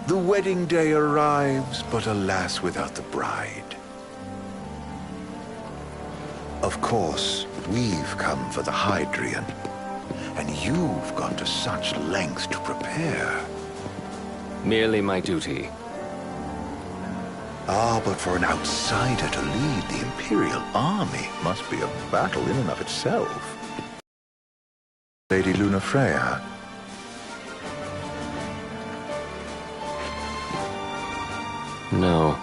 The wedding day arrives, but alas, without the bride. Of course, we've come for the Hydrian, and you've gone to such lengths to prepare. Merely my duty. Ah, but for an outsider to lead the Imperial army must be a battle in and of itself. Lady Lunafreya. No.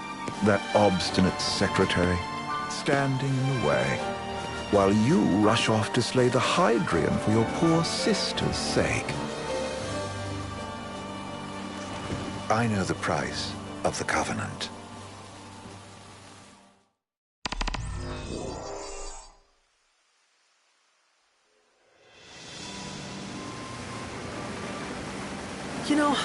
That obstinate secretary, standing in the way, while you rush off to slay the Hydrian for your poor sister's sake. I know the price of the Covenant. You know,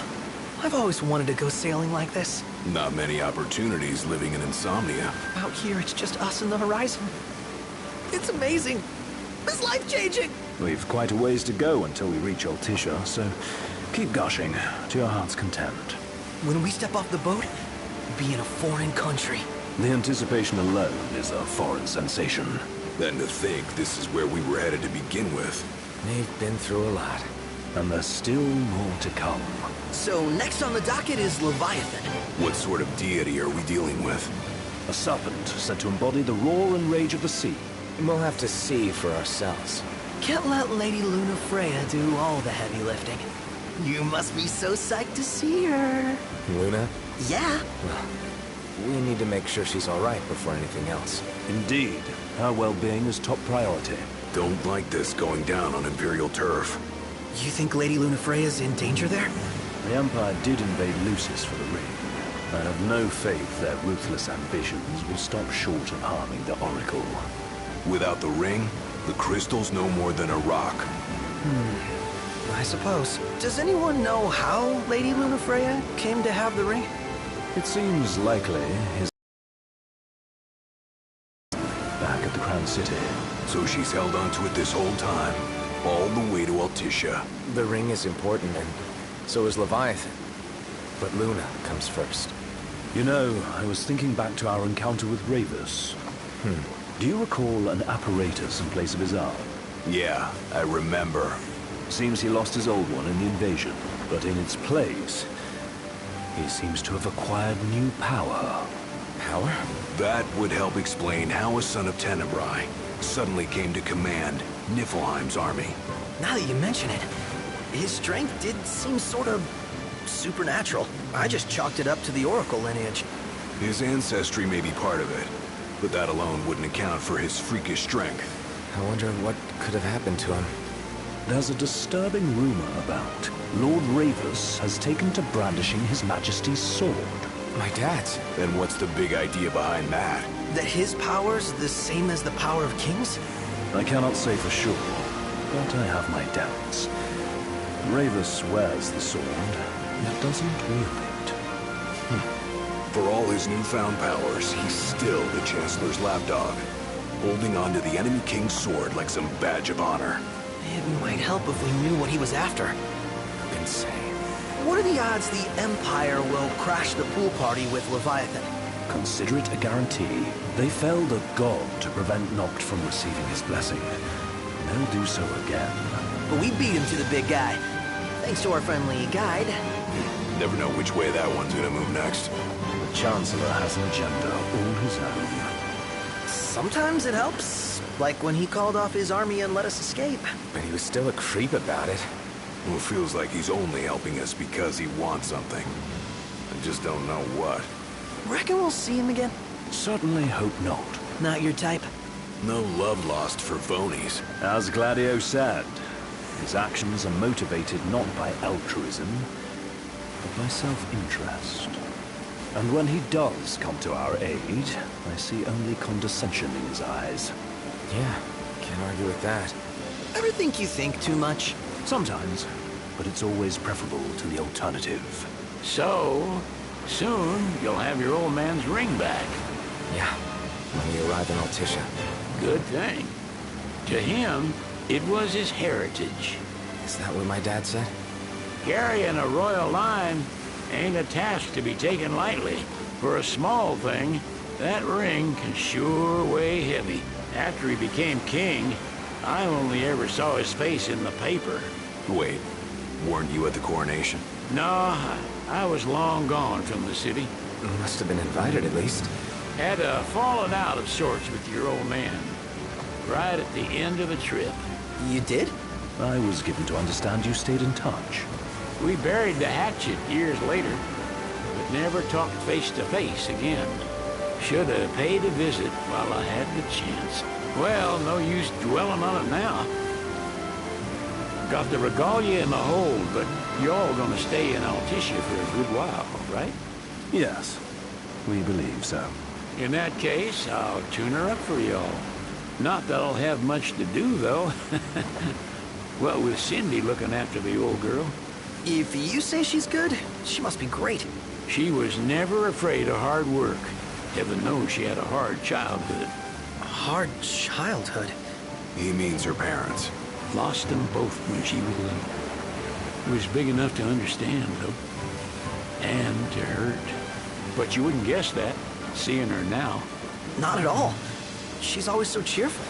I've always wanted to go sailing like this. Not many opportunities living in Insomnia. Out here, it's just us and the horizon. It's amazing. It's life-changing. We've quite a ways to go until we reach Altisha, so keep gushing to your heart's content. When we step off the boat, we'll be in a foreign country. The anticipation alone is a foreign sensation. Then to think this is where we were headed to begin with. They've been through a lot. And there's still more to come. So next on the docket is Leviathan. What sort of deity are we dealing with? A serpent said to embody the roar and rage of the sea. We'll have to see for ourselves. Can't let Lady Lunafreya do all the heavy lifting. You must be so psyched to see her. Luna? Yeah. Well, we need to make sure she's all right before anything else. Indeed. Her well-being is top priority. Don't like this going down on Imperial turf. You think Lady Lunafreya's in danger there? The Empire did invade Lucis for the ring. I have no faith their ruthless ambitions will stop short of harming the Oracle. Without the ring, the crystal's no more than a rock. I suppose. Does anyone know how Lady Lunafreya came to have the ring? It seems likely his back at the Crown City. So she's held onto it this whole time, all the way to Altisha. The ring is important, and so is Leviathan. But Luna comes first. You know, I was thinking back to our encounter with Ravus. Do you recall an apparatus in place of his arm? Yeah, I remember. Seems he lost his old one in the invasion, but in its place, he seems to have acquired new power. Power? That would help explain how a son of Tenebrae suddenly came to command Niflheim's army. Now that you mention it, his strength did seem sort of supernatural. I just chalked it up to the Oracle lineage. His ancestry may be part of it, but that alone wouldn't account for his freakish strength. I wonder what could have happened to him. There's a disturbing rumor about Lord Ravus has taken to brandishing His Majesty's sword. My dad's. Then what's the big idea behind that? That his power's the same as the power of kings? I cannot say for sure, but I have my doubts. Ravus wears the sword, yet doesn't wield it. For all his newfound powers, he's still the Chancellor's lapdog, holding on to the enemy king's sword like some badge of honor. It might help if we knew what he was after. Insane. What are the odds the Empire will crash the pool party with Leviathan? Consider it a guarantee. They felled a god to prevent Noct from receiving his blessing. They'll do so again. But we beat him to the big guy. Thanks to our friendly guide. Never know which way that one's gonna move next. The Chancellor has an agenda all his own. Sometimes it helps. Like when he called off his army and let us escape. But he was still a creep about it. Well, it feels like he's only helping us because he wants something. I just don't know what. Reckon we'll see him again? Certainly hope not. Not your type? No love lost for phonies. As Gladio said, his actions are motivated not by altruism, but by self-interest. And when he does come to our aid, I see only condescension in his eyes. Yeah, can't argue with that. Ever think you think too much? Sometimes, but it's always preferable to the alternative. So, soon you'll have your old man's ring back. Yeah, when we arrive in Altisha. Good thing. To him, it was his heritage. Is that what my dad said? Carrying a royal line ain't a task to be taken lightly. For a small thing, that ring can sure weigh heavy. After he became king, I only ever saw his face in the paper. Wait, weren't you at the coronation? No, I was long gone from the city. Must have been invited at least. Had a falling out of sorts with your old man. Right at the end of the trip. You did? I was given to understand you stayed in touch. We buried the hatchet years later, but never talked face to face again. Should have paid a visit while I had the chance. Well, no use dwelling on it now. Got the regalia in the hold, but y'all gonna stay in Altissia for a good while, right? Yes, we believe so. In that case, I'll tune her up for y'all. Not that I'll have much to do, though. What with Cindy looking after the old girl. If you say she's good, she must be great. She was never afraid of hard work. Heaven knows she had a hard childhood. Hard childhood. He means her parents. Lost them both when she was little. Was big enough to understand, though. And to hurt. But you wouldn't guess that, seeing her now. Not at all. She's always so cheerful.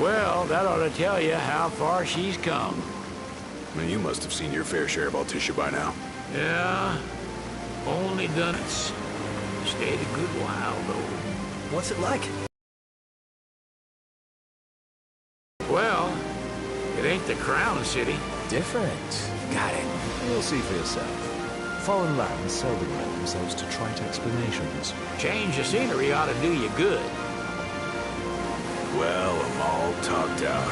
Well, that ought to tell you how far she's come. And you must have seen your fair share of Altissia by now. Yeah, only done it. Stayed a good while, though. What's it like? Well, it ain't the crown city. Different. Got it. You'll see for yourself. Foreign lands seldom lend themselves to trite explanations. Change of scenery ought to do you good. Well, I'm all talked out.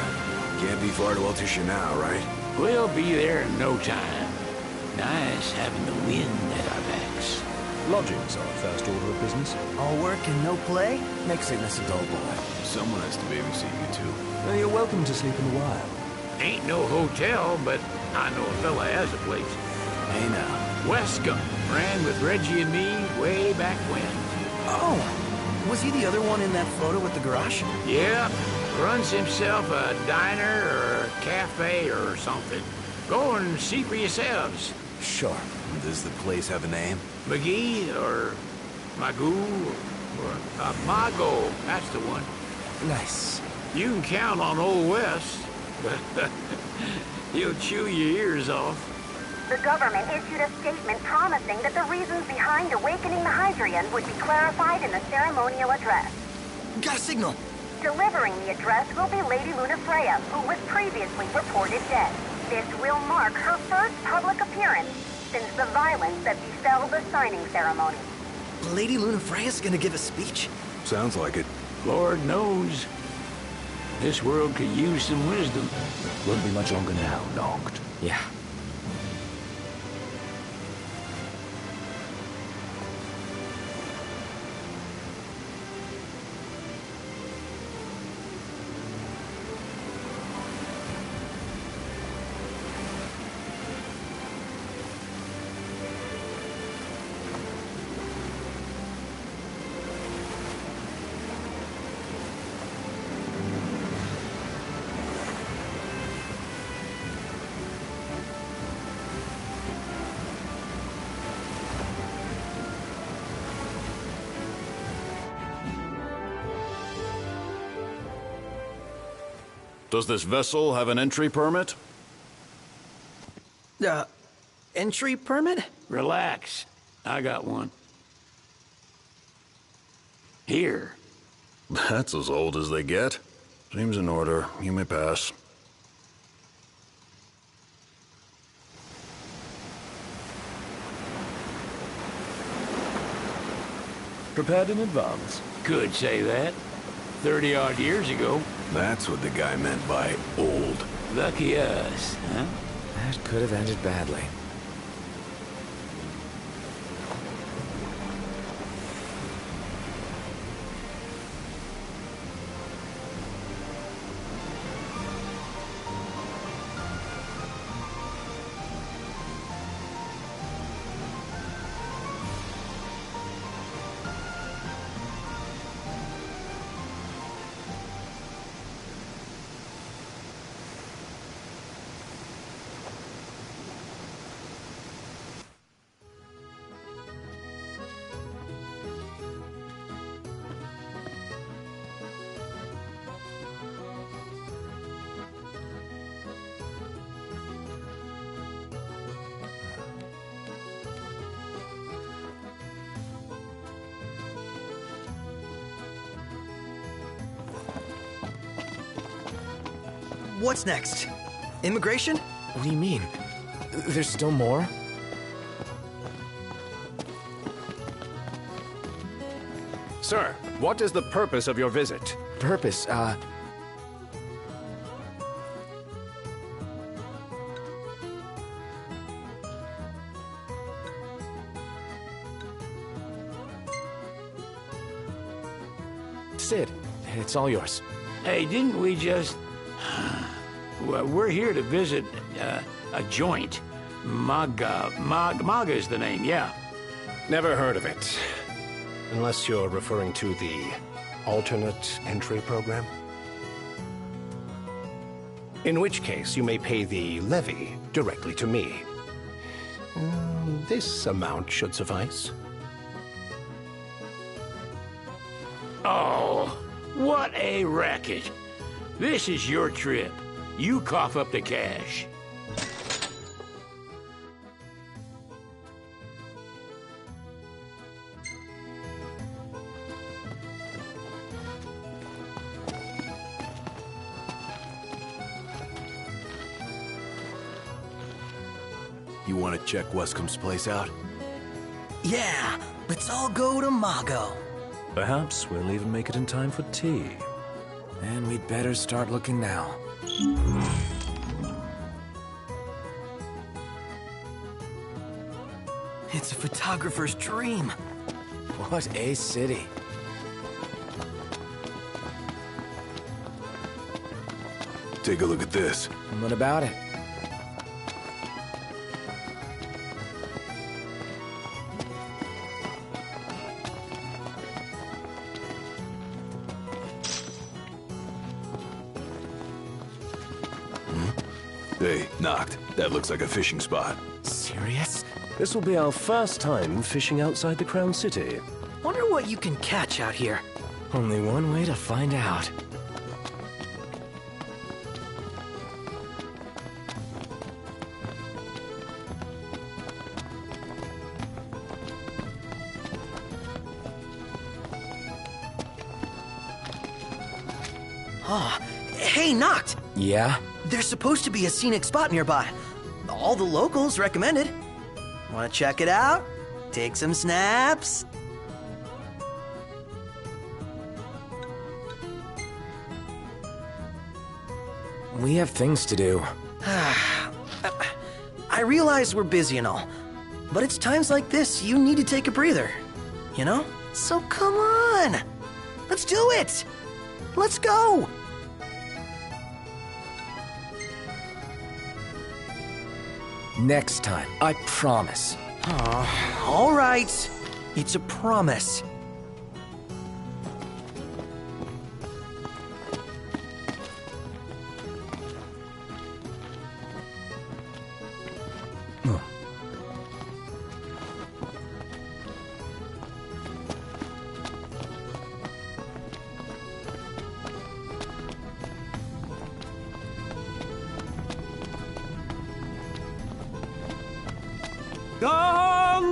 Can't be far to Altissia now, right? We'll be there in no time. Nice having the wind at our backs. Lodgings are first order of business. All work and no play? Makes Ignis a dull boy. Someone has to babysit you, too. Well, you're welcome to sleep in the wild. Ain't no hotel, but I know a fella has a place. Hey now. Westcomb ran with Reggie and me way back when. Oh, was he the other one in that photo with the garage? Yeah, runs himself a diner or a cafe or something. Go and see for yourselves. Sure. Does the place have a name? McGee or Magoo or Mago, that's the one. Nice. You can count on Old West, but he'll chew your ears off. The government issued a statement promising that the reasons behind awakening the Hydrian would be clarified in the ceremonial address. Got a signal. Delivering the address will be Lady Lunafreya, who was previously reported dead. This will mark her first public appearance since the violence that befell the signing ceremony. Lady Lunafreya's gonna give a speech? Sounds like it. Lord knows. This world could use some wisdom. Won't be much longer now, Noct. Yeah. Does this vessel have an entry permit? Entry permit? Relax. I got one. Here. That's as old as they get. Seems in order. You may pass. Prepared in advance. Could say that. 30-odd years ago. That's what the guy meant by old. Lucky us, huh? That could have ended badly. what's next? Immigration? What do you mean? There's still more? Sir, what is the purpose of your visit? Purpose, Sid, it's all yours. Hey, didn't we just... Well, we're here to visit a joint. Maga is the name, yeah. Never heard of it. Unless you're referring to the alternate entry program. In which case, you may pay the levy directly to me. This amount should suffice. Oh, what a racket. This is your trip. You cough up the cash. You want to check Wescomb's place out? Yeah, let's all go to Mago. Perhaps we'll even make it in time for tea. And we'd better start looking now. It's a photographer's dream. What a city. Take a look at this. What about it? Hey, knocked. That looks like a fishing spot. Serious? This will be our first time fishing outside the Crown City. Wonder what you can catch out here. Only one way to find out. Oh, hey, Knocked! Yeah? There's supposed to be a scenic spot nearby. All the locals recommended. Want to check it out? Take some snaps? We have things to do. I realize we're busy and all, but it's times like this you need to take a breather, you know? So come on! Let's do it! Let's go! Next time, I promise. All right. It's a promise.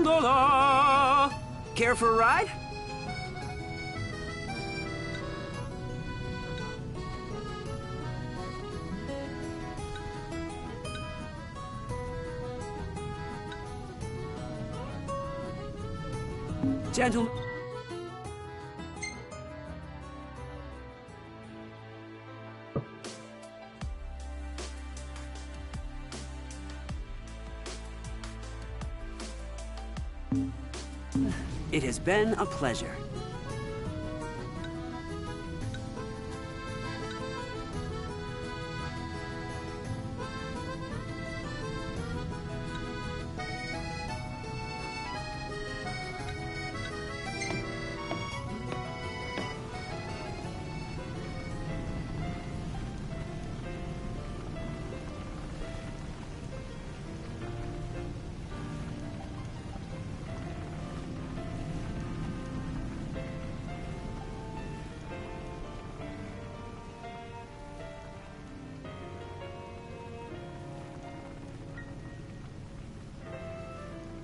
Gondola! Care for a ride? Gentlemen. It has been a pleasure.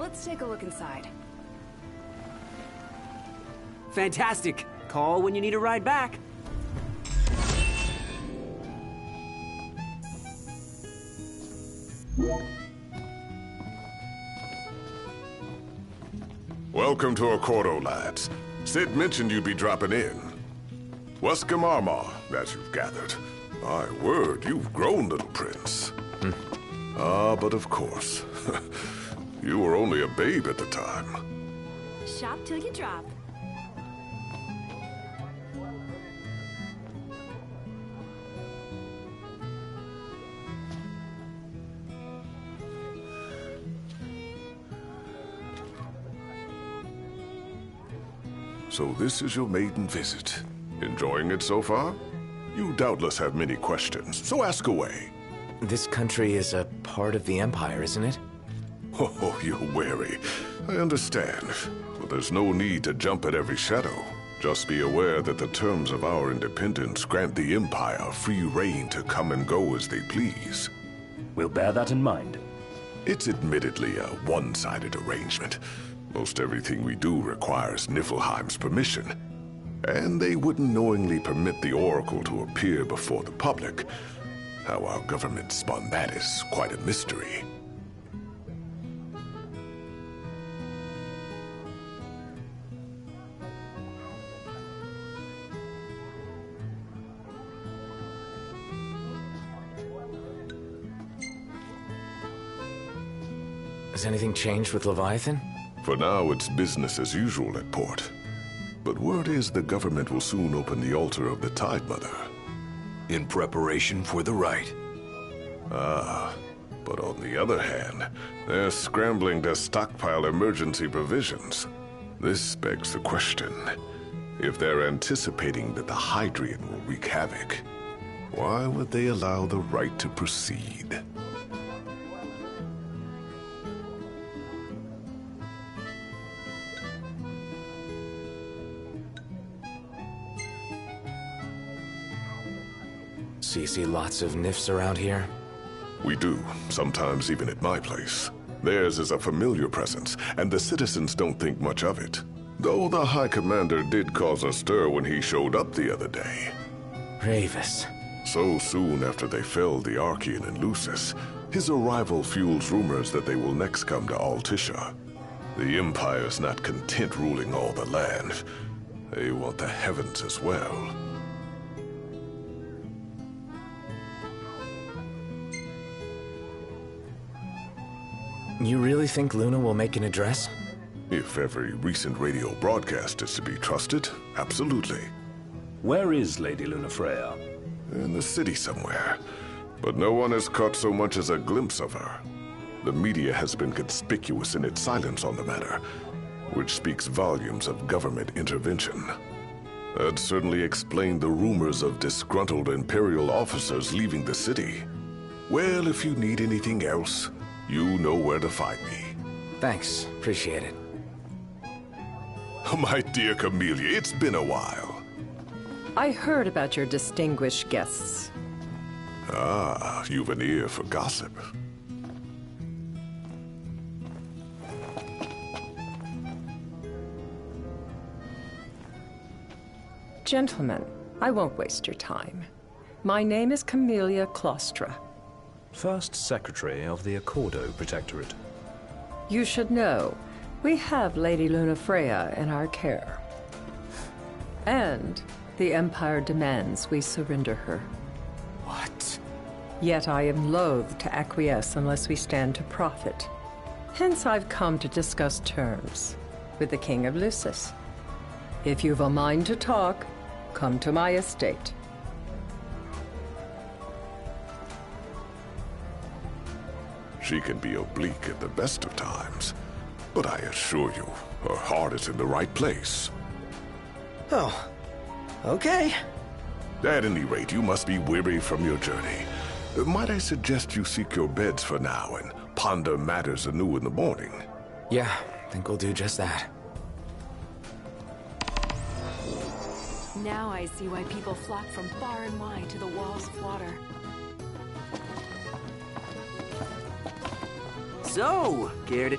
Let's take a look inside. Fantastic. Call when you need a ride back. Welcome to Accordo, lads. Sid mentioned you'd be dropping in. Wescam Armor, as you've gathered. My word, you've grown, little prince. Ah, but of course. You were only a babe at the time. Shop till you drop. So this is your maiden visit. Enjoying it so far? You doubtless have many questions, so ask away. This country is a part of the Empire, isn't it? Oh, you're wary. I understand. But there's no need to jump at every shadow. Just be aware that the terms of our independence grant the Empire free reign to come and go as they please. We'll bear that in mind. It's admittedly a one-sided arrangement. Most everything we do requires Niflheim's permission. And they wouldn't knowingly permit the Oracle to appear before the public. How our government spun that is quite a mystery. Has anything changed with Leviathan? For now, it's business as usual at port. But word is the government will soon open the altar of the Tide Mother. In preparation for the rite. Ah, but on the other hand, they're scrambling to stockpile emergency provisions. This begs the question. If they're anticipating that the Hydrian will wreak havoc, why would they allow the rite to proceed? So you see lots of Nifs around here? We do, sometimes even at my place. Theirs is a familiar presence, and the citizens don't think much of it. Though the High Commander did cause a stir when he showed up the other day. Ravis. So soon after they felled the Archean in Lucis, his arrival fuels rumors that they will next come to Altisha. The Empire's not content ruling all the land. They want the heavens as well. You really think Luna will make an address? If every recent radio broadcast is to be trusted, absolutely. Where is Lady Lunafreya? In the city somewhere. But no one has caught so much as a glimpse of her. The media has been conspicuous in its silence on the matter, which speaks volumes of government intervention. That certainly explained the rumors of disgruntled Imperial officers leaving the city. Well, if you need anything else, you know where to find me. Thanks. Appreciate it. My dear Camellia, it's been a while. I heard about your distinguished guests. Ah, you've an ear for gossip. Gentlemen, I won't waste your time. My name is Camellia Claustra. First Secretary of the Accordo Protectorate. You should know, we have Lady Lunafreya in our care. And the Empire demands we surrender her. What? Yet I am loath to acquiesce unless we stand to profit. Hence I've come to discuss terms with the King of Lucis. If you've a mind to talk, come to my estate. She can be oblique at the best of times, but I assure you, her heart is in the right place. Oh, okay. At any rate, you must be weary from your journey. Might I suggest you seek your beds for now and ponder matters anew in the morning? Yeah, I think we'll do just that. Now I see why people flock from far and wide to the walls of water. So, care to...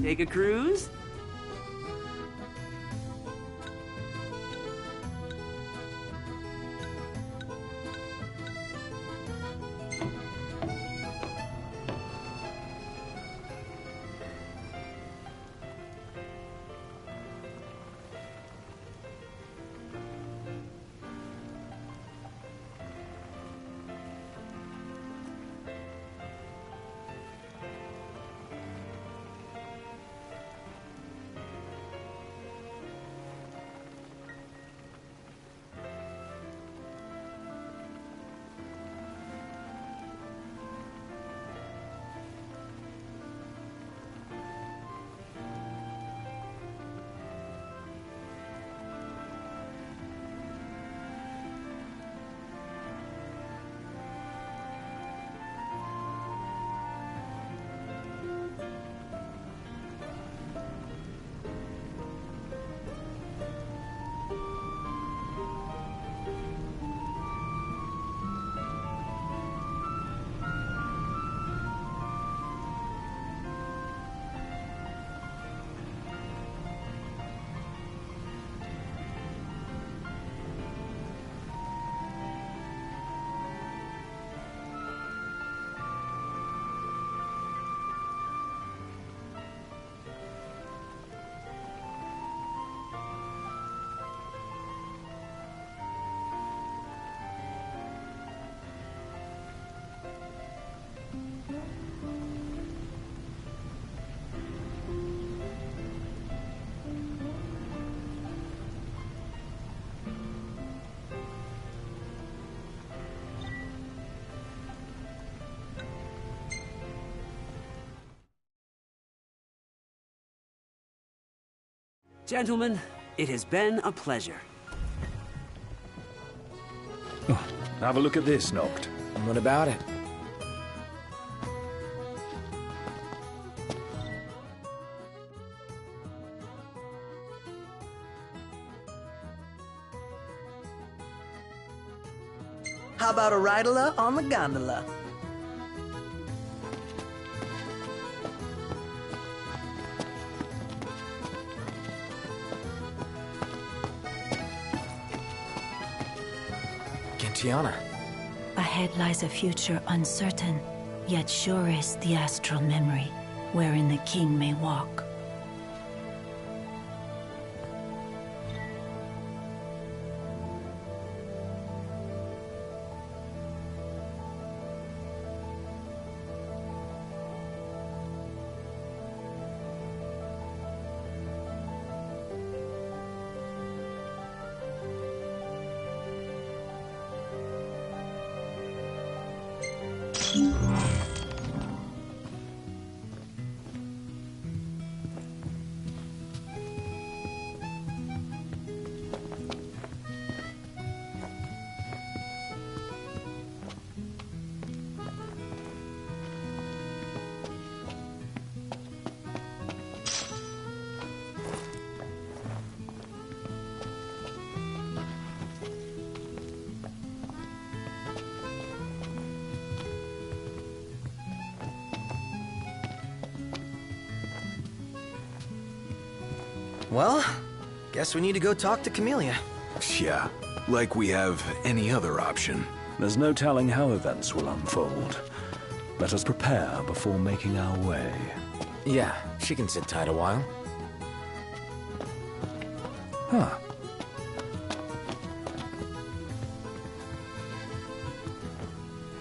take a cruise? Gentlemen, it has been a pleasure. Have a look at this, Noct. What about it? How about a ride-a-la on the gondola? Tiana. Ahead lies a future uncertain, yet sure is the astral memory, wherein the king may walk. Well, guess we need to go talk to Camellia. Yeah, like we have any other option. There's no telling how events will unfold. Let us prepare before making our way. Yeah, she can sit tight a while. Huh.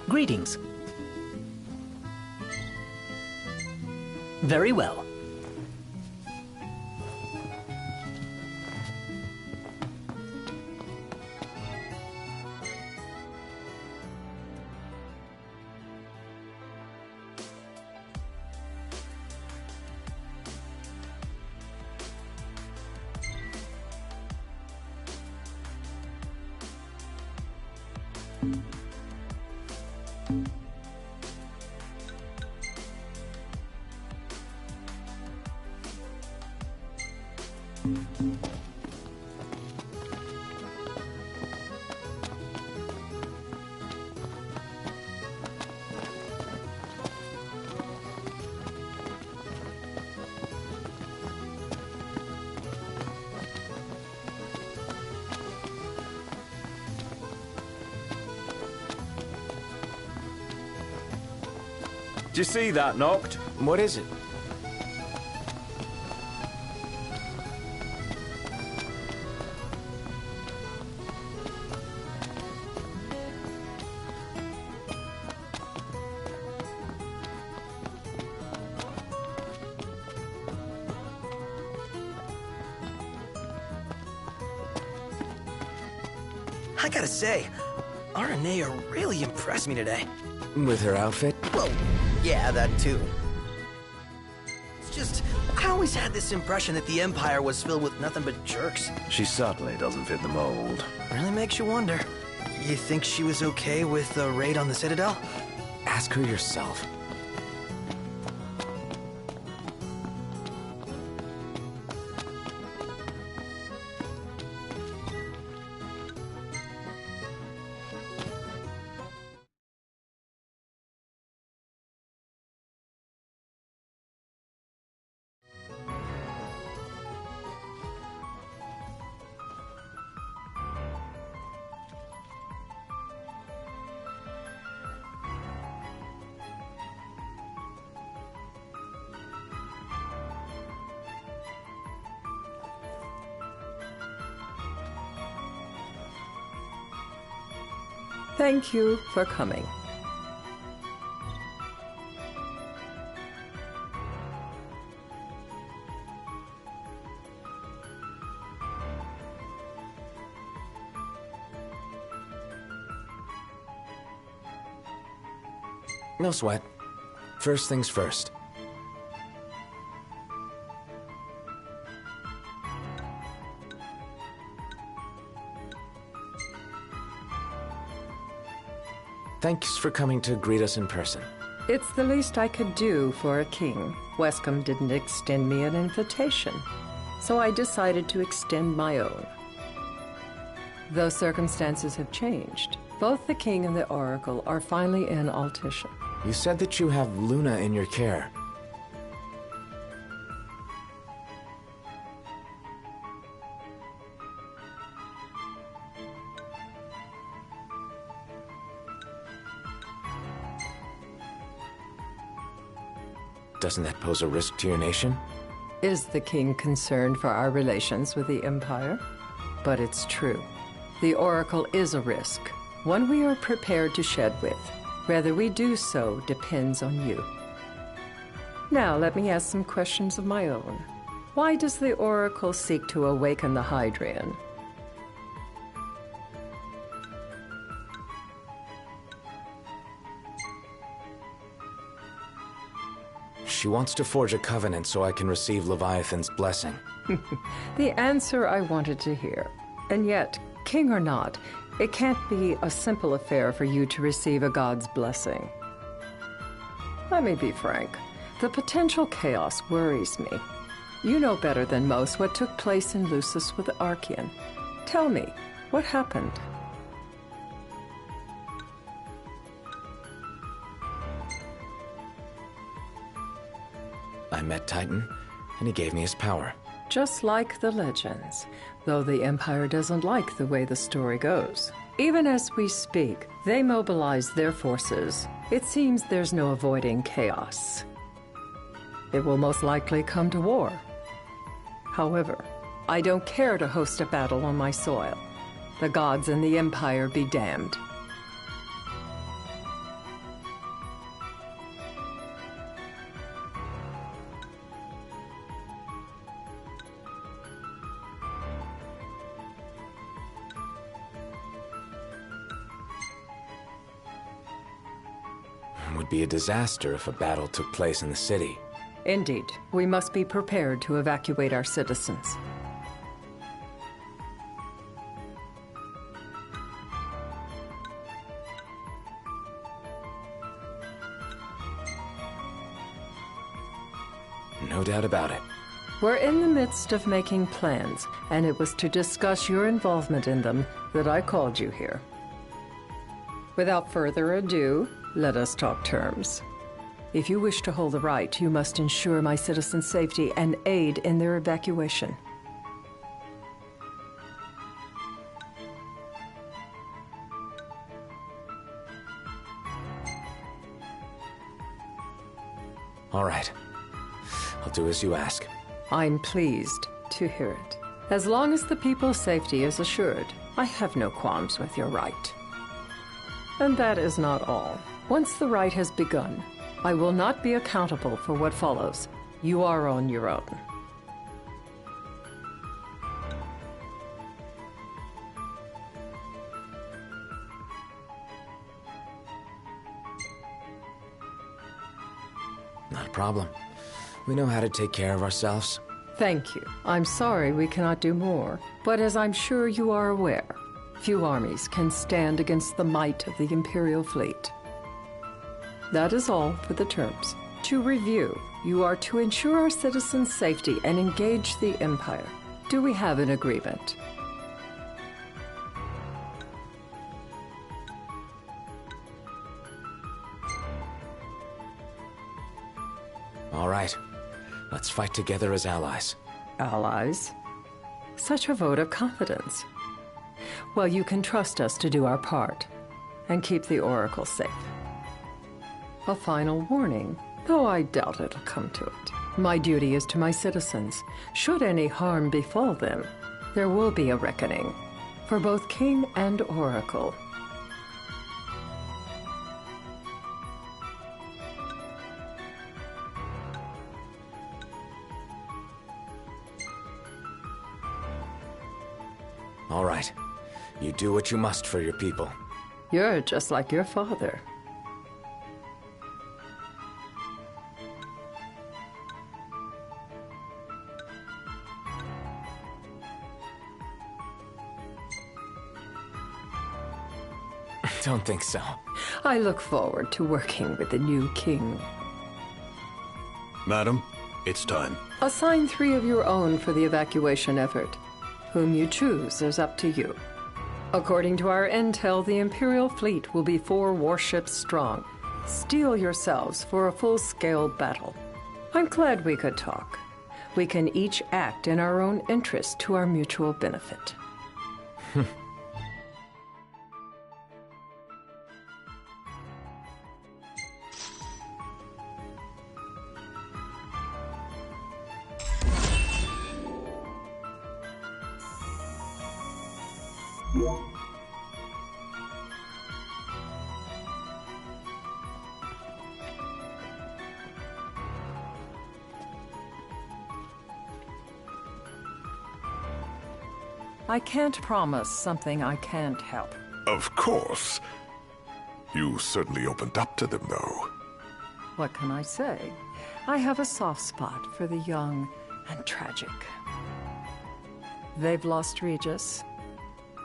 Greetings. Very well. Did you see that, Noct? What is it? I gotta say, Aranea really impressed me today. With her outfit? Well, yeah, that too. It's just, I always had this impression that the Empire was filled with nothing but jerks. She certainly doesn't fit the mold. Really makes you wonder. You think she was okay with the raid on the Citadel? Ask her yourself. Thank you for coming. No sweat. First things first. Thanks for coming to greet us in person. It's the least I could do for a king. Wescombe didn't extend me an invitation, so I decided to extend my own. Though circumstances have changed, both the king and the oracle are finally in Altissia. You said that you have Luna in your care. Doesn't that pose a risk to your nation? Is the king concerned for our relations with the Empire? But it's true. The Oracle is a risk, one we are prepared to shed with. Whether we do so depends on you. Now let me ask some questions of my own. Why does the Oracle seek to awaken the Hydrian? She wants to forge a covenant so I can receive Leviathan's blessing. The answer I wanted to hear. And yet, king or not, it can't be a simple affair for you to receive a god's blessing. Let me be frank. The potential chaos worries me. You know better than most what took place in Lucis with the Archean. Tell me, what happened? I met Titan, and he gave me his power. Just like the legends, though the Empire doesn't like the way the story goes. Even as we speak, they mobilize their forces. It seems there's no avoiding chaos. It will most likely come to war. However, I don't care to host a battle on my soil. The gods and the Empire be damned. It would be a disaster if a battle took place in the city. Indeed, we must be prepared to evacuate our citizens. No doubt about it. We're in the midst of making plans, and it was to discuss your involvement in them that I called you here. Without further ado, let us talk terms. If you wish to hold the right, you must ensure my citizens' safety and aid in their evacuation. All right. I'll do as you ask. I'm pleased to hear it. As long as the people's safety is assured, I have no qualms with your right. And that is not all. Once the rite has begun, I will not be accountable for what follows. You are on your own. Not a problem. We know how to take care of ourselves. Thank you. I'm sorry we cannot do more, but as I'm sure you are aware, few armies can stand against the might of the Imperial fleet. That is all for the terms. To review, you are to ensure our citizens' safety and engage the Empire. Do we have an agreement? All right. Let's fight together as allies. Allies? Such a vote of confidence. Well, you can trust us to do our part and keep the Oracle safe. A final warning, though I doubt it'll come to it. My duty is to my citizens. Should any harm befall them, there will be a reckoning for both King and Oracle. All right. You do what you must for your people. You're just like your father. Don't think so. I look forward to working with the new king. Madam, it's time. Assign 3 of your own for the evacuation effort. Whom you choose is up to you. According to our intel, the Imperial fleet will be 4 warships strong. Steel yourselves for a full-scale battle. I'm glad we could talk. We can each act in our own interest to our mutual benefit. I can't promise something I can't help. Of course. You certainly opened up to them, though. What can I say? I have a soft spot for the young and tragic. They've lost Regis.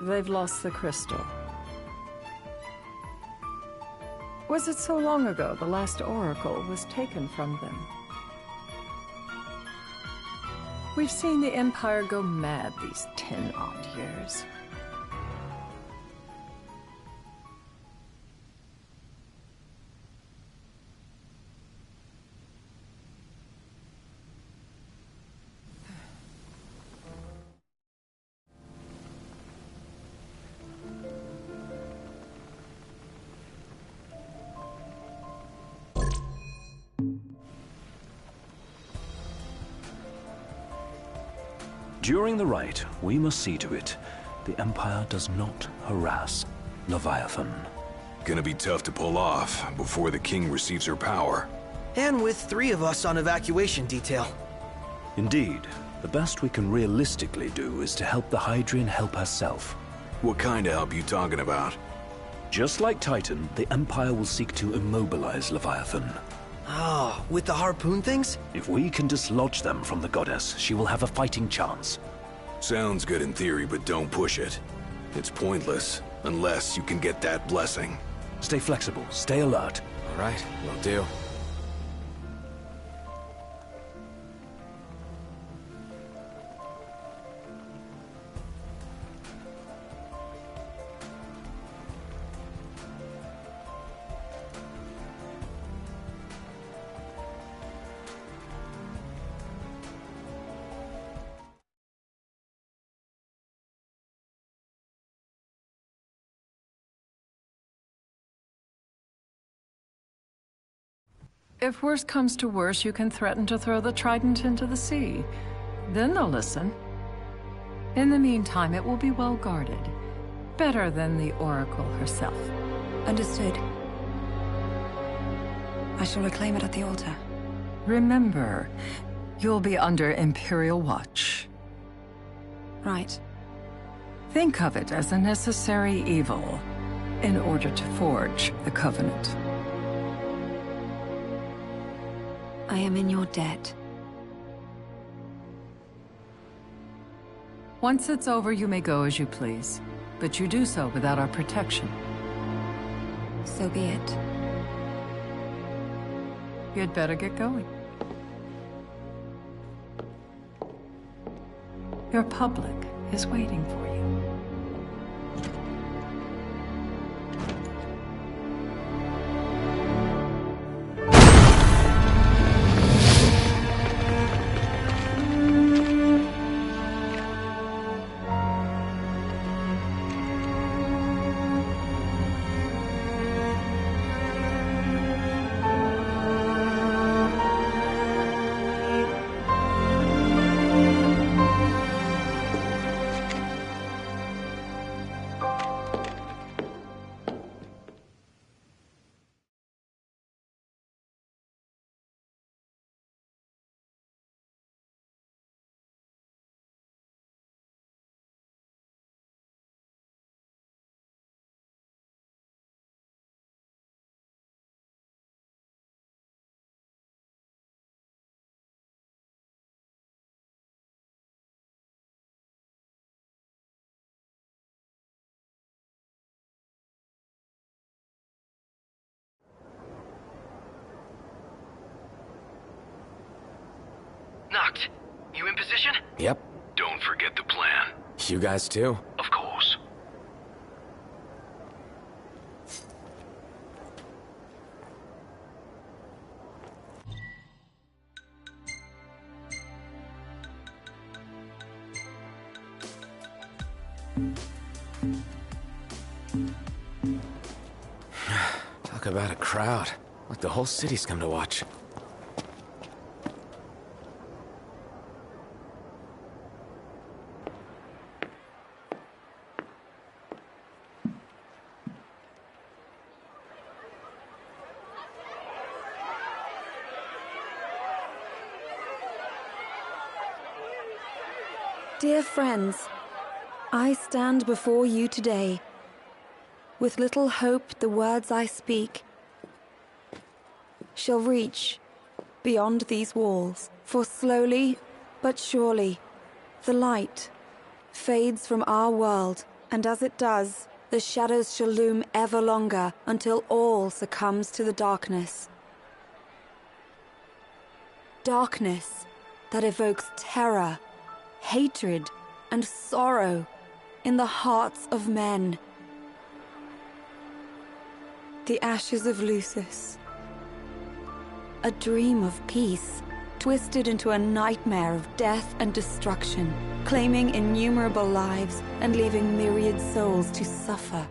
They've lost the crystal. Was it so long ago the last oracle was taken from them? We've seen the Empire go mad these 10-odd years. During the rite, we must see to it the Empire does not harass Leviathan. Gonna be tough to pull off before the king receives her power. And with 3 of us on evacuation detail. Indeed, the best we can realistically do is to help the Hydrian help herself. What kind of help you talking about? Just like Titan, the Empire will seek to immobilize Leviathan. Oh, with the harpoon things? If we can dislodge them from the goddess, she will have a fighting chance. Sounds good in theory, but don't push it. It's pointless, unless you can get that blessing. Stay flexible, stay alert. All right, will do. If worse comes to worse, you can threaten to throw the trident into the sea. Then they'll listen. In the meantime, it will be well guarded. Better than the Oracle herself. Understood. I shall reclaim it at the altar. Remember, you'll be under Imperial watch. Right. Think of it as a necessary evil in order to forge the Covenant. I am in your debt. Once it's over, you may go as you please. But you do so without our protection. So be it. You'd better get going. Your public is waiting for you. Noct, you in position? Yep. Don't forget the plan. You guys too? Of course. Talk about a crowd. Like the whole city's come to watch. Dear friends, I stand before you today. With little hope the words I speak shall reach beyond these walls. For slowly but surely the light fades from our world, and as it does, the shadows shall loom ever longer until all succumbs to the darkness. Darkness that evokes terror, hatred, and sorrow in the hearts of men. The ashes of Lucis. A dream of peace, twisted into a nightmare of death and destruction, claiming innumerable lives and leaving myriad souls to suffer.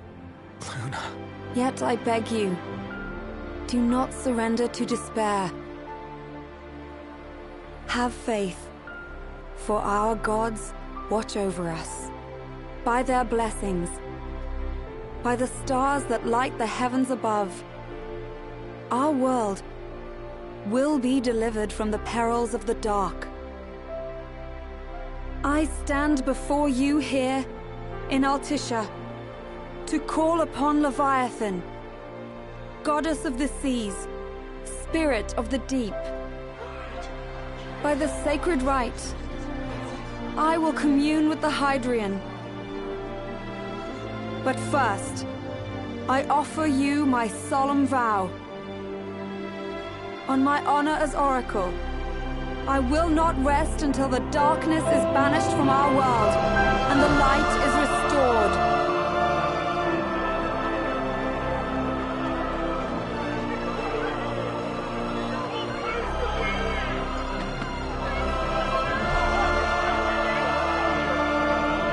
Luna. Yet I beg you, do not surrender to despair. Have faith, for our gods watch over us. By their blessings, by the stars that light the heavens above, our world will be delivered from the perils of the dark. I stand before you here in Altissia to call upon Leviathan, goddess of the seas, spirit of the deep. By the sacred rite, I will commune with the Hydrian. But first, I offer you my solemn vow. On my honor as Oracle, I will not rest until the darkness is banished from our world and the light is restored.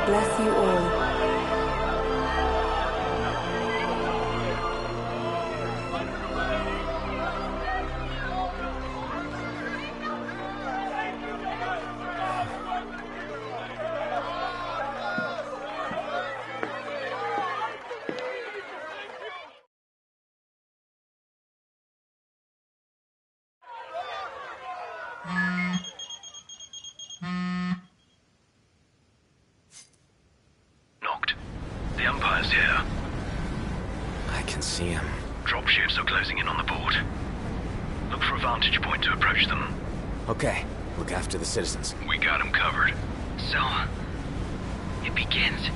Bless you all. Noct, the Empire's here. I can see him. Dropships are closing in on the port. Look for a vantage point to approach them. Okay, look after the citizens. We got them covered. So, it begins.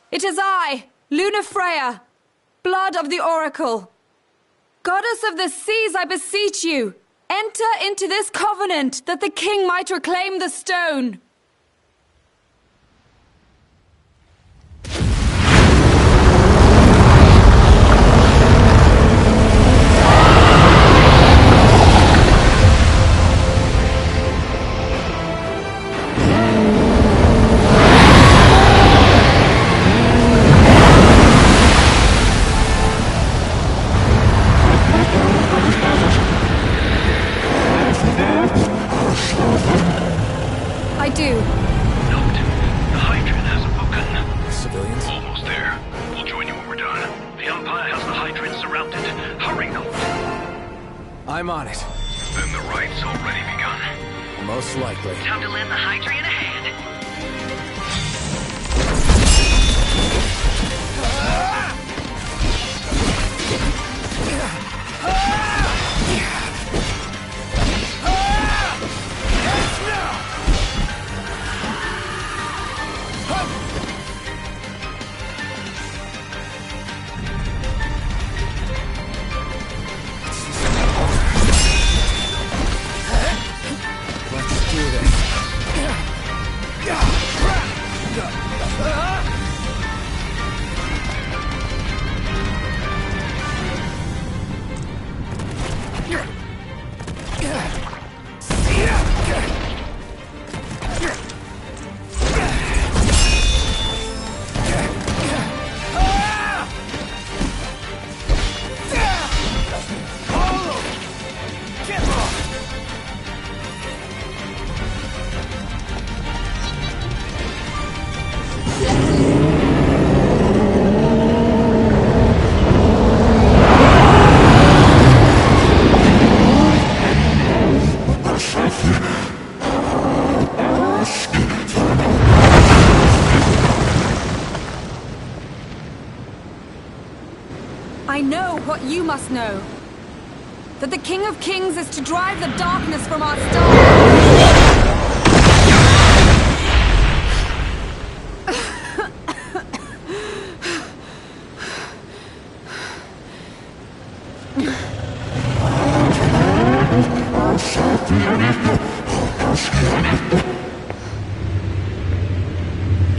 It is I, Luna Freya, blood of the Oracle. Goddess of the seas, I beseech you, enter into this covenant that the king might reclaim the stone. necessary, Noct. I'm on it. Then the right's already begun. Most likely. Time to lend the Hydrian a hand. Let's do this. I know what you must know. That the King of Kings is to drive the darkness from our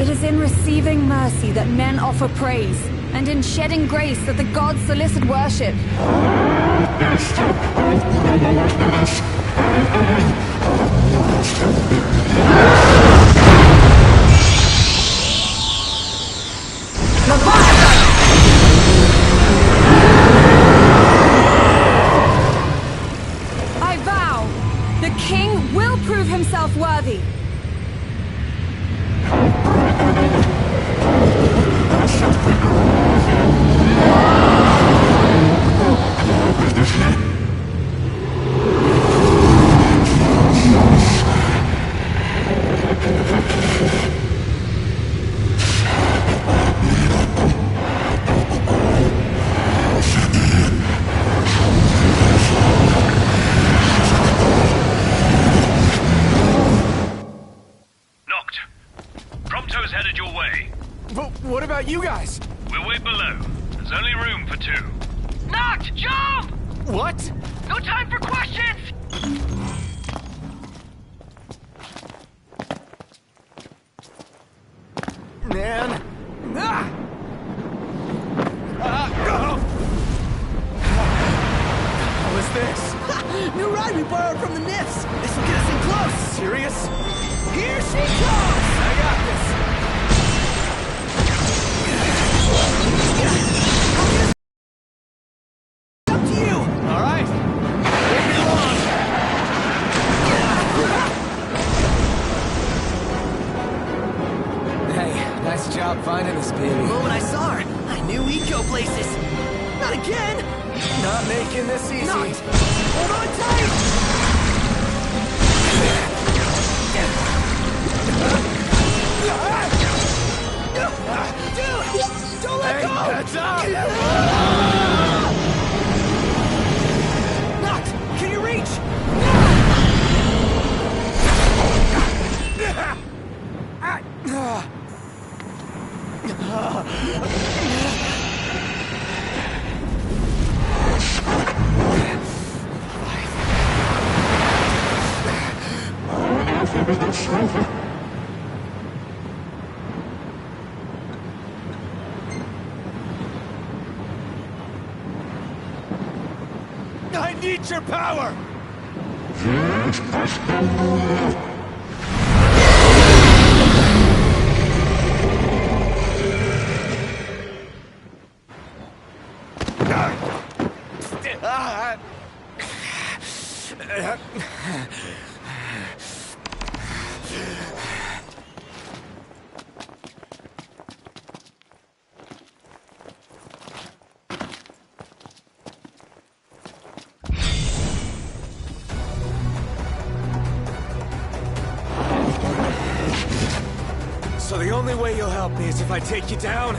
It is in receiving mercy that men offer praise, and in shedding grace that the gods solicit worship. I vow, the king will prove himself worthy. Noct. Prompto's headed your way. But what about you guys? We'll wait below. There's only room for two. Noct, jump! What? No time for questions! Man. What was this? New ride we borrowed from the Nifs. This will get us in close. Serious? Here she comes! I got this. Up to you! All right. Bring me along. Hey, nice job finding this baby. The moment I saw her, I knew we'd go places. Not again! Not making this easy. Not! Hold on tight! Dude! Don't let go! Heads up! Noct! Can you reach? I need your power! So the only way you'll help me is if I take you down?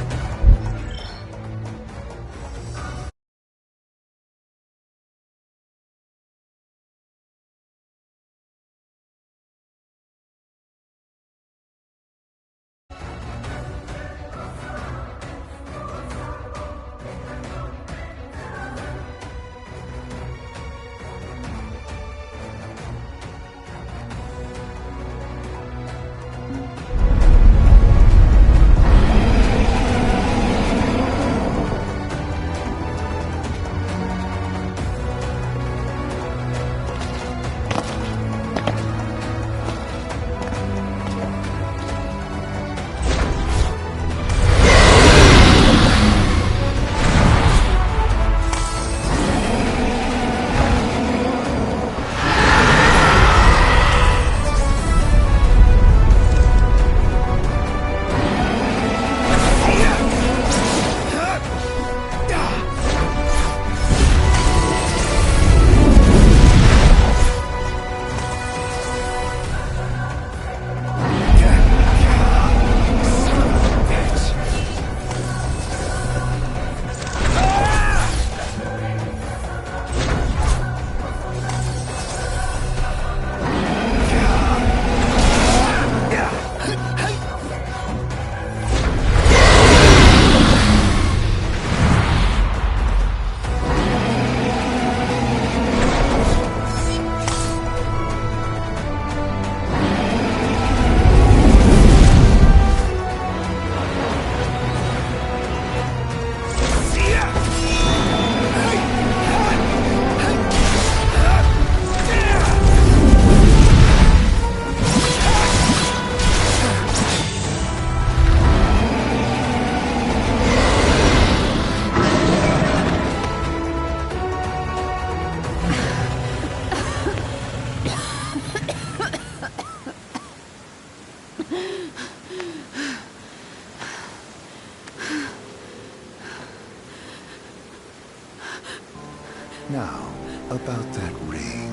Now, about that ring.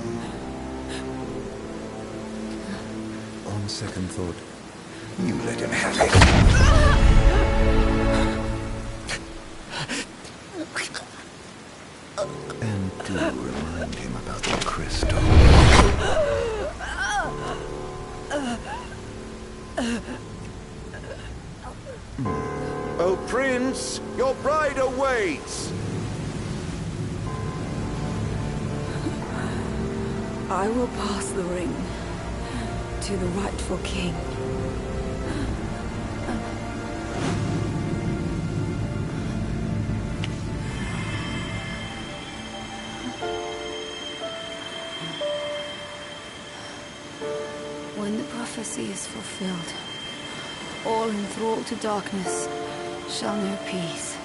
On second thought, you let him have it. And do remind him about the crystal. Oh, Prince, your bride awaits! I will pass the ring to the rightful king. When the prophecy is fulfilled, all enthralled to darkness shall know peace.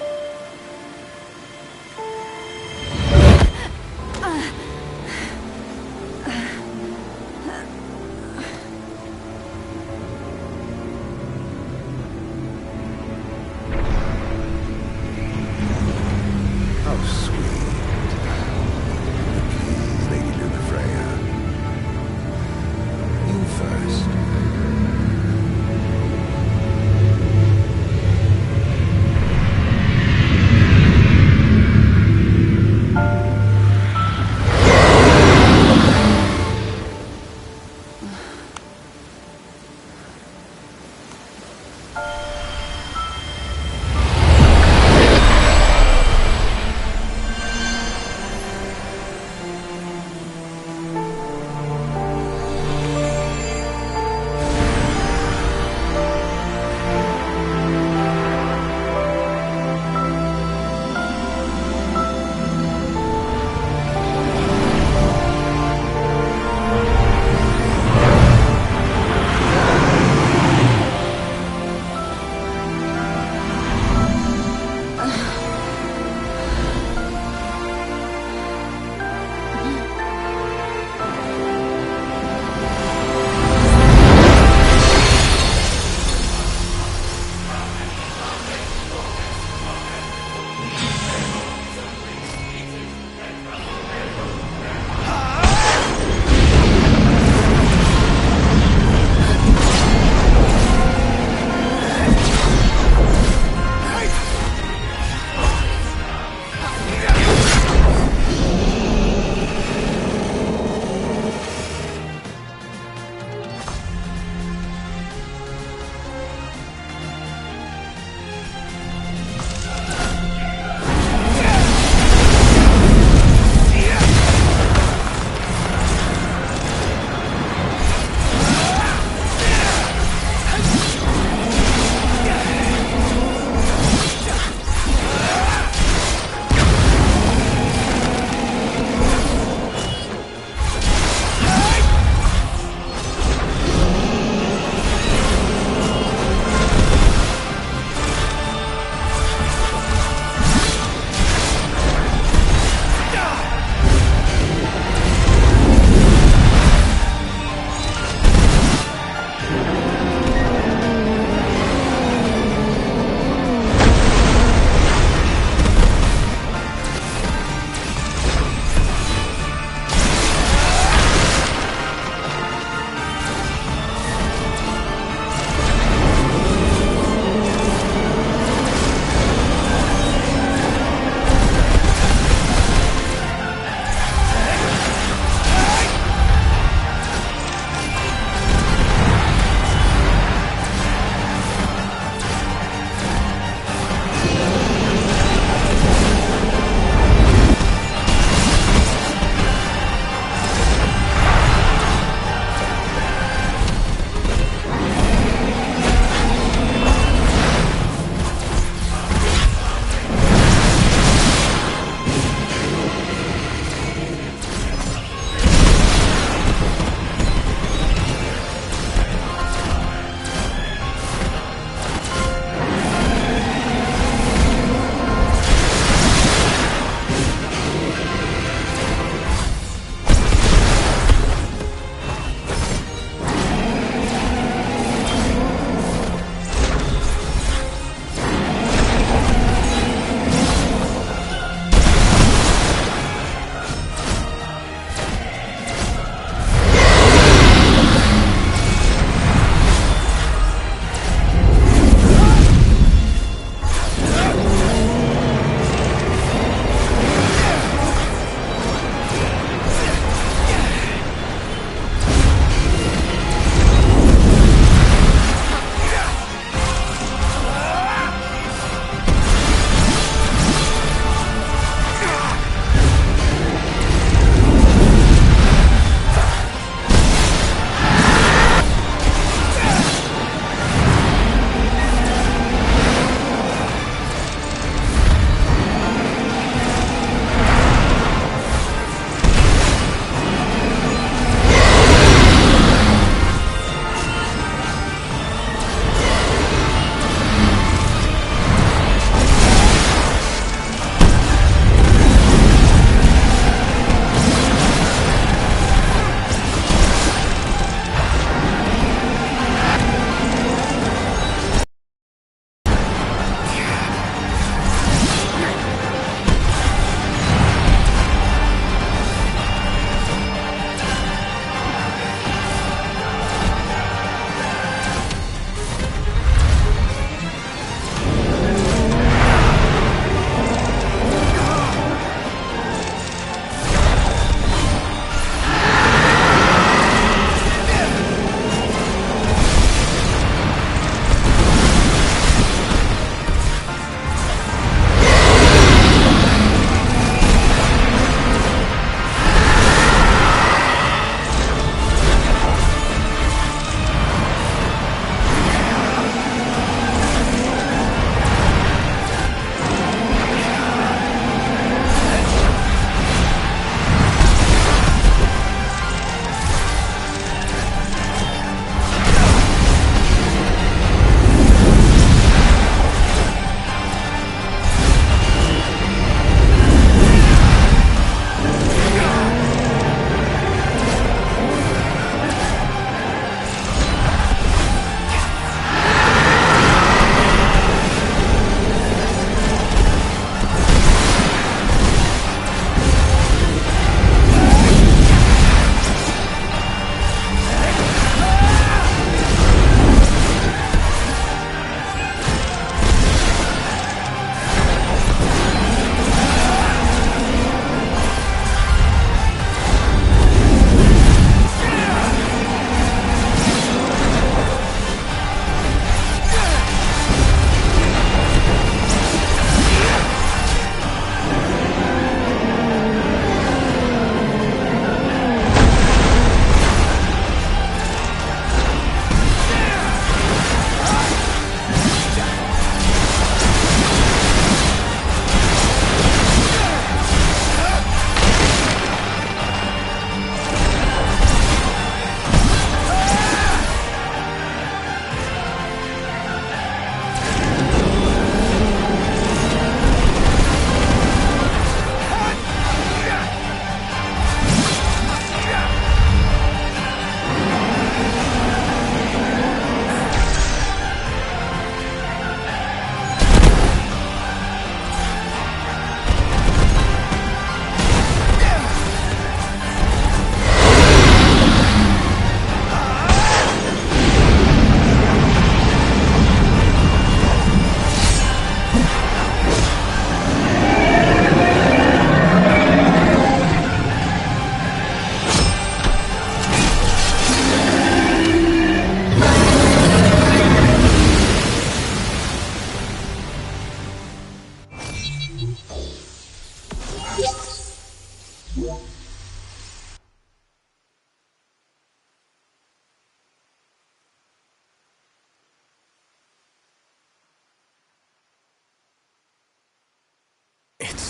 It's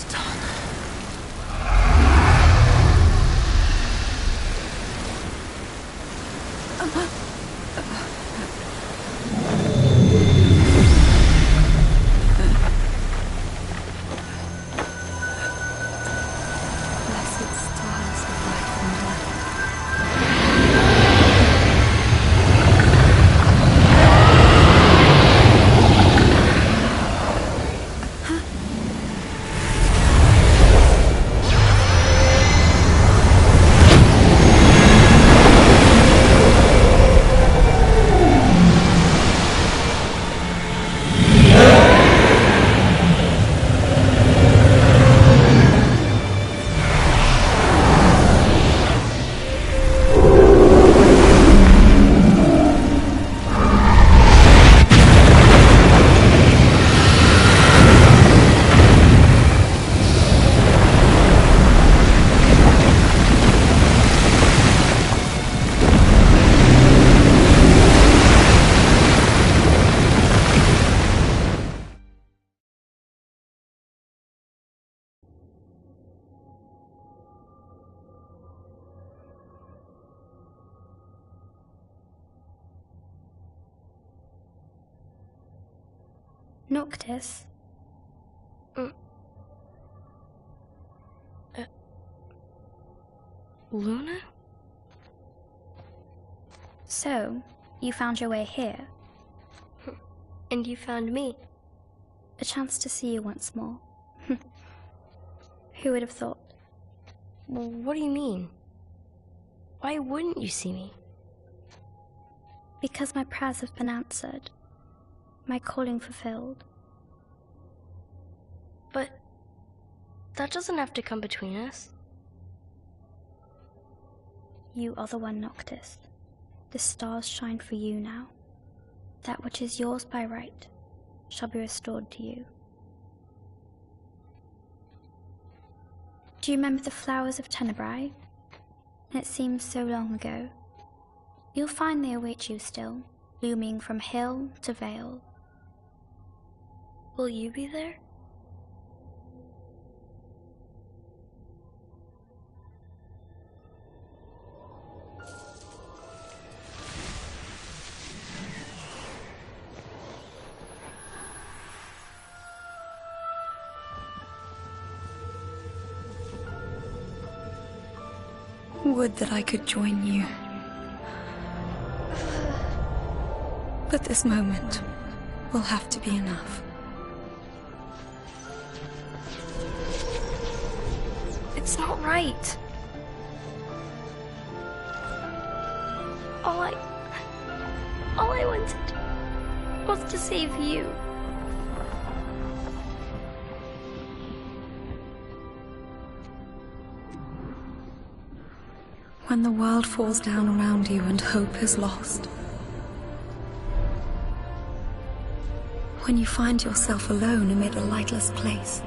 done. Blessed stars of life and death. Noctis? Luna? So, you found your way here. And you found me. A chance to see you once more. Who would have thought? Well, what do you mean? Why wouldn't you see me? Because my prayers have been answered. My calling fulfilled. But that doesn't have to come between us. You are the one, Noctis. The stars shine for you now. That which is yours by right shall be restored to you. Do you remember the flowers of Tenebrae? It seems so long ago. You'll find they await you still, blooming from hill to vale. Will you be there? Would that I could join you. But this moment will have to be enough. It's not right. All I wanted was to save you. When the world falls down around you and hope is lost. When you find yourself alone amid a lightless place.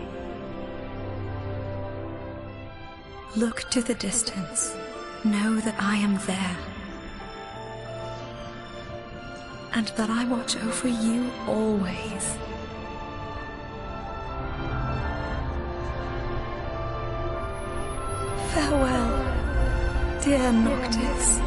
Look to the distance. Know that I am there. And that I watch over you always. Farewell, dear Noctis.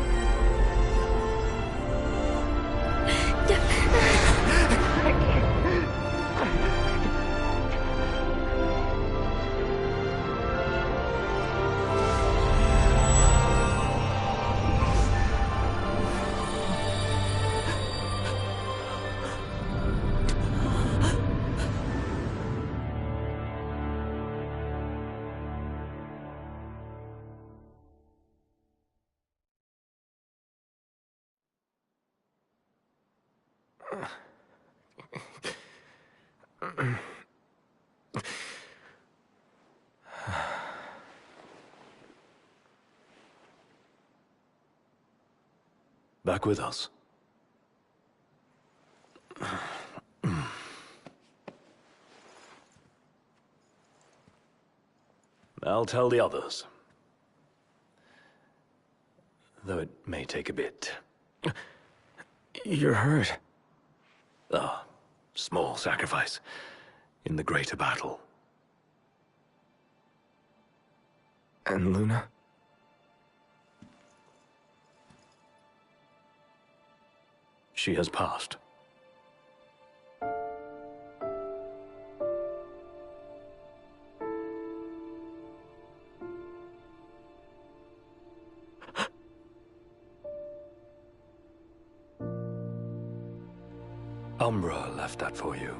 Back with us. I'll tell the others. though it may take a bit. You're hurt. Ah, small sacrifice in the greater battle. And Luna? She has passed. Umbra left that for you.